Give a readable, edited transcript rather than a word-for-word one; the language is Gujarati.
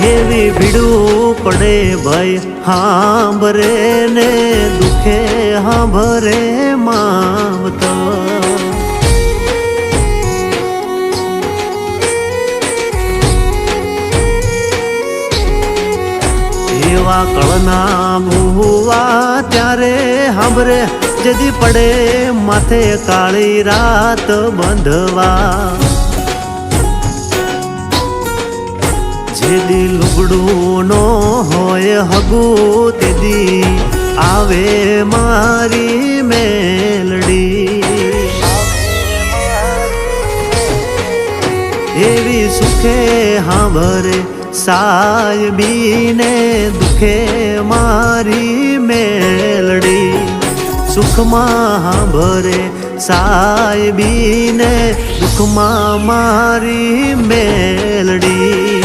એવી ભીડું પડે ભાઈ હાંભરે ને દુખે હાંભરે માવતો એવા કળના ભૂવા ત્યારે હાંભરે જદી પડે માથે કાળી રાત બંધવા જેદી લુગડું નો હોય હગું તેદી આવે મારી મેલડી એવી સુખે હાંભરે સાયબીને દુખે મારી મેલડી સુખમાં હાંભરે સાયબીને દુખમાં મારી મેલડી